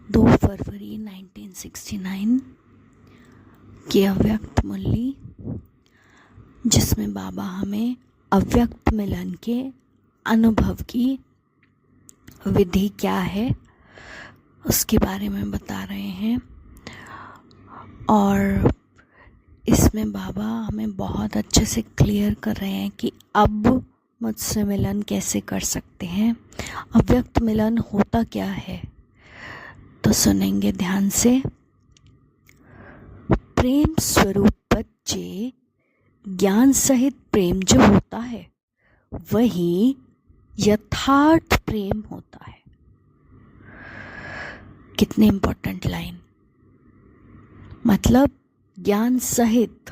2 फरवरी 1969 की अव्यक्त मुरली, जिसमें बाबा हमें अव्यक्त मिलन के अनुभव की विधि क्या है उसके बारे में बता रहे हैं। और इसमें बाबा हमें बहुत अच्छे से क्लियर कर रहे हैं कि अब मुझसे मिलन कैसे कर सकते हैं, अव्यक्त मिलन होता क्या है। तो सुनेंगे ध्यान से। प्रेम स्वरूप बच्चे ज्ञान सहित प्रेम जो होता है वही यथार्थ प्रेम होता है। कितनी इम्पोर्टेंट लाइन। मतलब ज्ञान सहित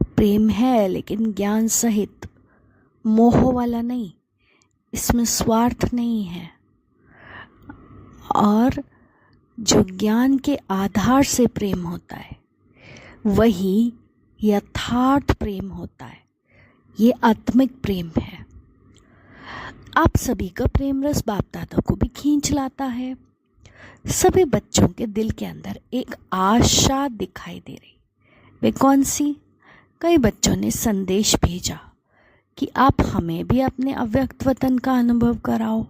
प्रेम है, लेकिन ज्ञान सहित, मोह वाला नहीं, इसमें स्वार्थ नहीं है। और जो ज्ञान के आधार से प्रेम होता है वही यथार्थ प्रेम होता है। ये आत्मिक प्रेम है। आप सभी का प्रेम रस बाप दादा को भी खींच लाता है। सभी बच्चों के दिल के अंदर एक आशा दिखाई दे रही। वे कौन सी? कई बच्चों ने संदेश भेजा कि आप हमें भी अपने अव्यक्त वतन का अनुभव कराओ।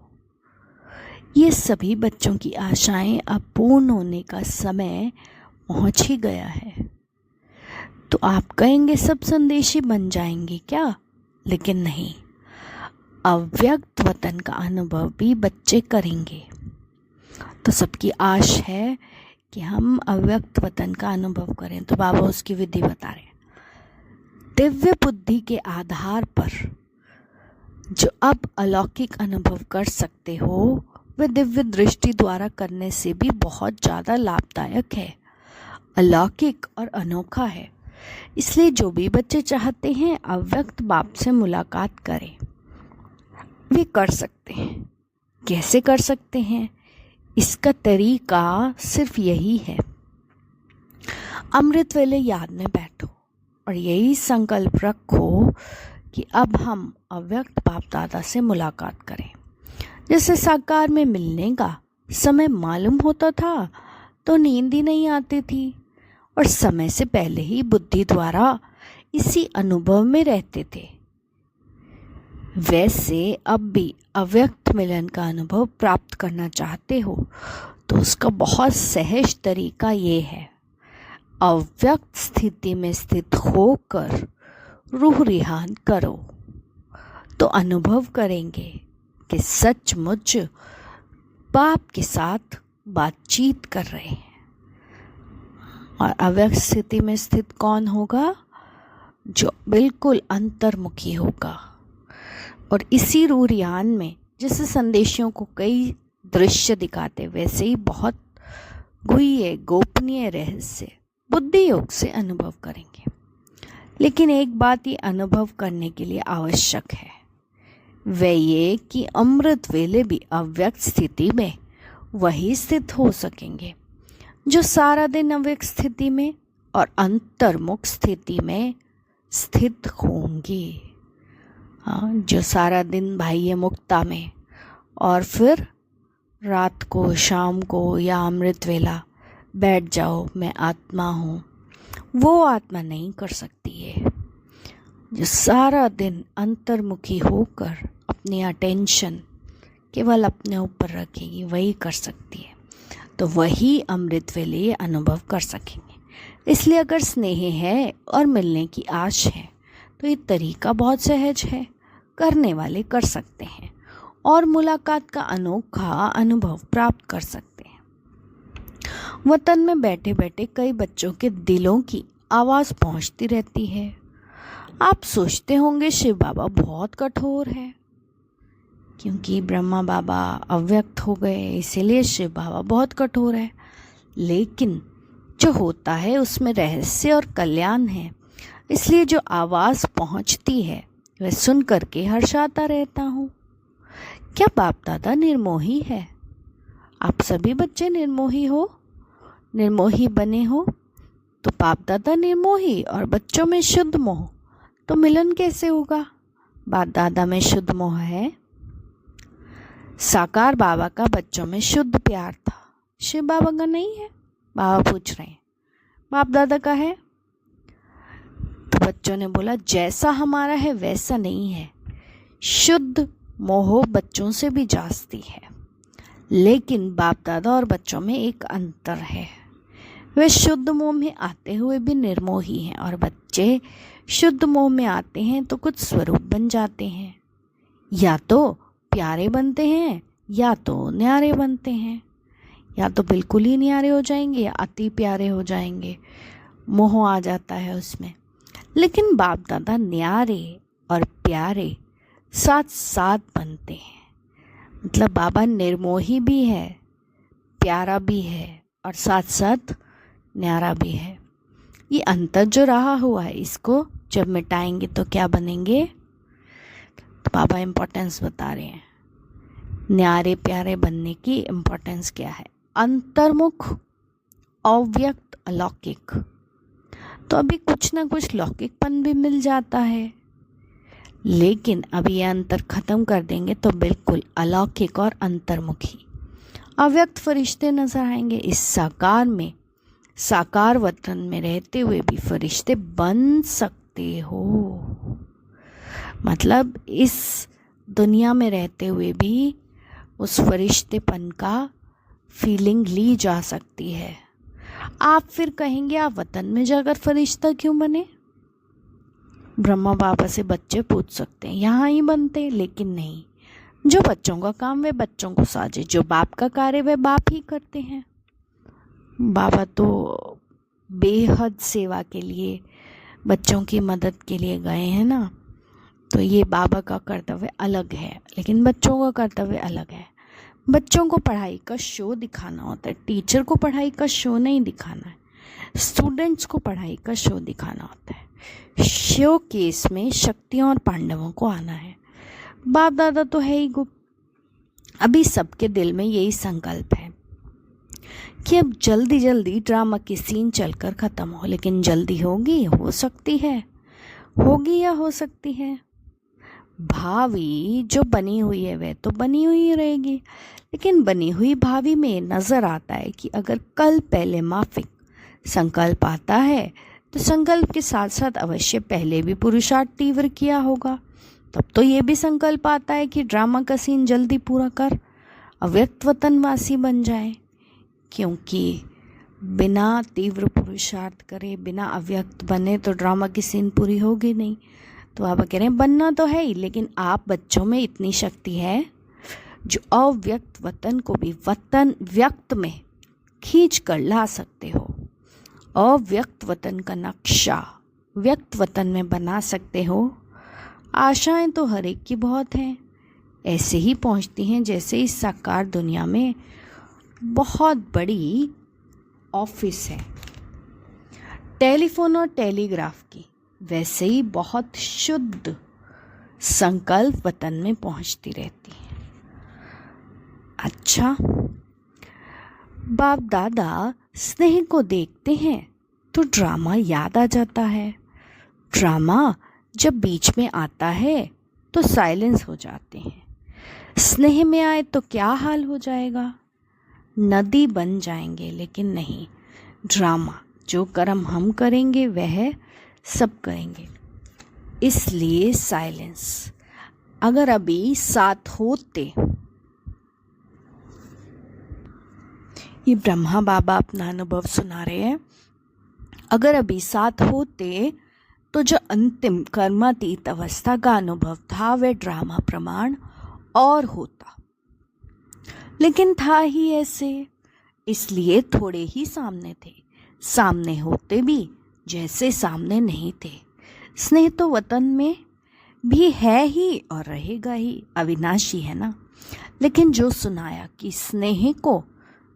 ये सभी बच्चों की आशाएं अब पूर्ण होने का समय पहुंच ही गया है। तो आप कहेंगे सब संदेशी बन जाएंगे क्या? लेकिन नहीं, अव्यक्त वतन का अनुभव भी बच्चे करेंगे। तो सबकी आश है कि हम अव्यक्त वतन का अनुभव करें। तो बाबा उसकी विधि बता रहे हैं। दिव्य बुद्धि के आधार पर जो अब अलौकिक अनुभव कर सकते हो वह दिव्य दृष्टि द्वारा करने से भी बहुत ज़्यादा लाभदायक है, अलौकिक और अनोखा है। इसलिए जो भी बच्चे चाहते हैं अव्यक्त बाप से मुलाकात करें, वे कर सकते हैं। कैसे कर सकते हैं? इसका तरीका सिर्फ यही है। अमृत वेले याद में बैठो और यही संकल्प रखो कि अब हम अव्यक्त बाप दादा से मुलाकात करें। जैसे साकार में मिलने का समय मालूम होता था तो नींद ही नहीं आती थी और समय से पहले ही बुद्धि द्वारा इसी अनुभव में रहते थे। वैसे अब भी अव्यक्त मिलन का अनुभव प्राप्त करना चाहते हो तो उसका बहुत सहज तरीका ये है। अव्यक्त स्थिति में स्थित होकर रूह रिहान करो तो अनुभव करेंगे कि सचमुच बाप के साथ बातचीत कर रहे हैं। और अव्यक्त स्थिति में स्थित कौन होगा? जो बिल्कुल अंतर्मुखी होगा। और इसी रूह रिहान में जैसे संदेशियों को कई दृश्य दिखाते वैसे ही बहुत गुह्य गोपनीय रहस्य बुद्धि योग से अनुभव करेंगे। लेकिन एक बात ये अनुभव करने के लिए आवश्यक है, वह ये कि अमृत वेले भी अव्यक्त स्थिति में वही स्थित हो सकेंगे जो सारा दिन अव्यक्त स्थिति में और अंतर्मुख स्थिति में स्थित होंगी। जो सारा दिन बाह्य मुक्ता में और फिर रात को, शाम को या अमृत वेला बैठ जाओ मैं आत्मा हूँ, वो आत्मा नहीं कर सकती है। जो सारा दिन अंतर्मुखी होकर अपनी अटेंशन केवल अपने ऊपर रखेगी वही कर सकती है। तो वही अमृत वेले ये अनुभव कर सकेंगे। इसलिए अगर स्नेह है और मिलने की आश है तो ये तरीका बहुत सहज है, करने वाले कर सकते हैं और मुलाकात का अनोखा अनुभव प्राप्त कर सकते हैं। वतन में बैठे बैठे कई बच्चों के दिलों की आवाज़ पहुंचती रहती है। आप सोचते होंगे शिव बाबा बहुत कठोर है, क्योंकि ब्रह्मा बाबा अव्यक्त हो गए इसीलिए शिव बाबा बहुत कठोर है। लेकिन जो होता है उसमें रहस्य और कल्याण है। इसलिए जो आवाज़ पहुंचती है वह सुन करके हर्षाता रहता हूँ। क्या बाप दादा निर्मोही है? आप सभी बच्चे निर्मोही हो, निर्मोही बने हो। तो बाप दादा निर्मोही और बच्चों में शुद्ध मोह, तो मिलन कैसे होगा? बाप दादा में शुद्ध मोह है, साकार बाबा का बच्चों में शुद्ध प्यार था, शिव बाबा का नहीं है? बाबा पूछ रहे हैं। बाप दादा का है? तो बच्चों ने बोला जैसा हमारा है वैसा नहीं है। शुद्ध मोह बच्चों से भी जास्ती है, लेकिन बाप दादा और बच्चों में एक अंतर है। वे शुद्ध मोह में आते हुए भी निर्मोही हैं, और बच्चे शुद्ध मोह में आते हैं तो कुछ स्वरूप बन जाते हैं। या तो प्यारे बनते हैं या तो न्यारे बनते हैं, या तो बिल्कुल ही न्यारे हो जाएंगे या अति प्यारे हो जाएंगे। मोह आ जाता है उसमें। लेकिन बाप दादा न्यारे और प्यारे साथ साथ बनते हैं। मतलब बाबा निर्मोही भी है, प्यारा भी है और साथ साथ न्यारा भी है। ये अंतर जो रहा हुआ है, इसको जब मिटाएंगे तो क्या बनेंगे? तो बाबा इम्पोर्टेंस बता रहे हैं, न्यारे प्यारे बनने की इम्पोर्टेंस क्या है। अंतर्मुख, अव्यक्त, अलौकिक। तो अभी कुछ ना कुछ लौकिकपन भी मिल जाता है, लेकिन अभी ये अंतर खत्म कर देंगे तो बिल्कुल अलौकिक और अंतर्मुखी अव्यक्त फरिश्ते नजर आएंगे। इस साकार में, साकार वतन में रहते हुए भी फरिश्ते बन सकते हो। मतलब इस दुनिया में रहते हुए भी उस फरिश्तेपन का फीलिंग ली जा सकती है। आप फिर कहेंगे आप वतन में जाकर फरिश्ता क्यों बने? ब्रह्मा बाबा से बच्चे पूछ सकते हैं, यहाँ ही बनते हैं। लेकिन नहीं, जो बच्चों का काम वे बच्चों को साझे, जो बाप का कार्य वे बाप ही करते हैं। बाबा तो बेहद सेवा के लिए, बच्चों की मदद के लिए गए हैं ना, तो ये बाबा का कर्तव्य अलग है, लेकिन बच्चों का कर्तव्य अलग है। बच्चों को पढ़ाई का शो दिखाना होता है, टीचर को पढ़ाई का शो नहीं दिखाना है, स्टूडेंट्स को पढ़ाई का शो दिखाना होता है। शो केस में शक्तियों और पांडवों को आना है। बाप दादा तो है ही गुप्त। अभी सबके दिल में यही संकल्प है कि अब जल्दी जल्दी ड्रामा की सीन चलकर ख़त्म हो। लेकिन जल्दी होगी, हो सकती है, होगी या हो सकती है। भावी जो बनी हुई है वह तो बनी हुई रहेगी, लेकिन बनी हुई भावी में नज़र आता है कि अगर कल पहले माफिक संकल्प आता है तो संकल्प के साथ साथ अवश्य पहले भी पुरुषार्थ तीव्र किया होगा। तब तो ये भी संकल्प आता है कि ड्रामा का सीन जल्दी पूरा कर अव्यक्त वतनवासी बन जाए, क्योंकि बिना तीव्र पुरुषार्थ करे, बिना अव्यक्त बने तो ड्रामा की सीन पूरी होगी नहीं। तो आप कह रहे हैं बनना तो है ही, लेकिन आप बच्चों में इतनी शक्ति है जो अव्यक्त वतन को भी वतन व्यक्त में खींच कर ला सकते हो। अव्यक्त वतन का नक्शा व्यक्त वतन में बना सकते हो। आशाएं तो हर एक की बहुत हैं, ऐसे ही पहुंचती हैं जैसे इस साकार दुनिया में बहुत बड़ी ऑफिस है टेलीफोन और टेलीग्राफ की, वैसे ही बहुत शुद्ध संकल्प वतन में पहुंचती रहती है। अच्छा, बाप दादा स्नेह को देखते हैं तो ड्रामा याद आ जाता है। ड्रामा जब बीच में आता है तो साइलेंस हो जाते हैं। स्नेह में आए तो क्या हाल हो जाएगा, नदी बन जाएंगे। लेकिन नहीं, ड्रामा जो कर्म हम करेंगे वह सब करेंगे, इसलिए साइलेंस। अगर अभी साथ होते, ये ब्रह्मा बाबा अपना अनुभव सुना रहे हैं, अगर अभी साथ होते तो जो अंतिम कर्मातीत अवस्था का अनुभव था वह ड्रामा प्रमाण और होता। लेकिन था ही ऐसे, इसलिए थोड़े ही सामने थे। सामने होते भी जैसे सामने नहीं थे। स्नेह तो वतन में भी है ही और रहेगा ही, अविनाशी है ना। लेकिन जो सुनाया कि स्नेह को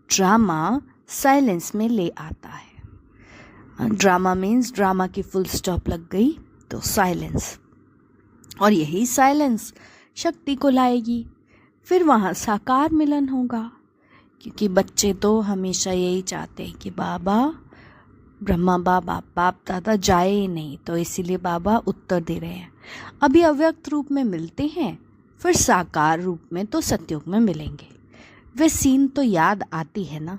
ड्रामा साइलेंस में ले आता है। ड्रामा मीन्स ड्रामा की फुल स्टॉप लग गई तो साइलेंस, और यही साइलेंस शक्ति को लाएगी। फिर वहाँ साकार मिलन होगा, क्योंकि बच्चे तो हमेशा यही चाहते हैं कि बाबा, ब्रह्मा बाबा, बाप दादा जाए ही नहीं, तो इसीलिए बाबा उत्तर दे रहे हैं। अभी अव्यक्त रूप में मिलते हैं, फिर साकार रूप में तो सतयुग में मिलेंगे। वे सीन तो याद आती है ना,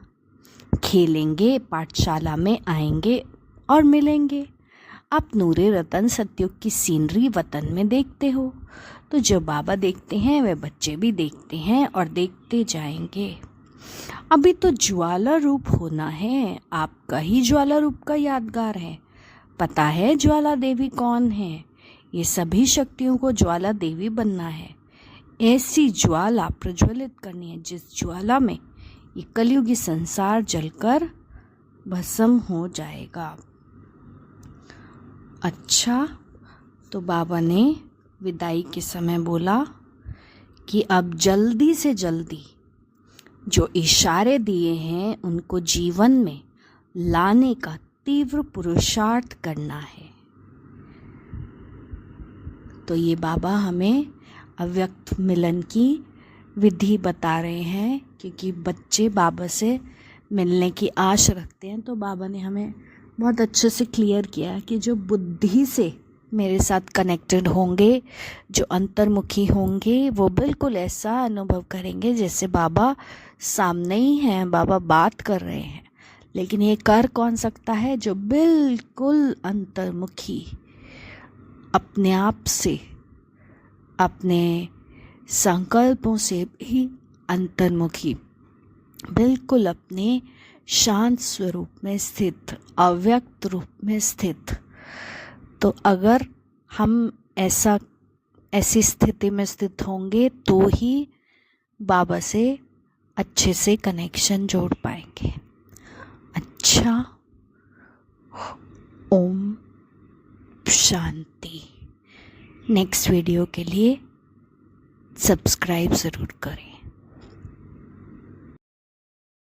खेलेंगे, पाठशाला में आएंगे और मिलेंगे। आप नूरे रतन सतयुग की सीनरी वतन में देखते हो, तो जो बाबा देखते हैं वे बच्चे भी देखते हैं और देखते जाएंगे। अभी तो ज्वाला रूप होना है, आपका ही ज्वाला रूप का यादगार है। पता है ज्वाला देवी कौन है? ये सभी शक्तियों को ज्वाला देवी बनना है। ऐसी ज्वाला प्रज्वलित करनी है जिस ज्वाला में ये कलयुगी संसार जलकर भस्म हो जाएगा। अच्छा, तो बाबा ने विदाई के समय बोला कि अब जल्दी से जल्दी जो इशारे दिए हैं उनको जीवन में लाने का तीव्र पुरुषार्थ करना है। तो ये बाबा हमें अव्यक्त मिलन की विधि बता रहे हैं, क्योंकि बच्चे बाबा से मिलने की आश रखते हैं। तो बाबा ने हमें बहुत अच्छे से क्लियर किया कि जो बुद्धि से मेरे साथ कनेक्टेड होंगे, जो अंतर्मुखी होंगे, वो बिल्कुल ऐसा अनुभव करेंगे जैसे बाबा सामने ही हैं, बाबा बात कर रहे हैं। लेकिन ये कर कौन सकता है? जो बिल्कुल अंतर्मुखी, अपने आप से, अपने संकल्पों से भी अंतर्मुखी, बिल्कुल अपने शांत स्वरूप में स्थित, अव्यक्त रूप में स्थित। तो अगर हम ऐसी स्थिति में स्थित होंगे तो ही बाबा से अच्छे से कनेक्शन जोड़ पाएंगे। अच्छा, ओम शांति। नेक्स्ट वीडियो के लिए सब्सक्राइब ज़रूर करें।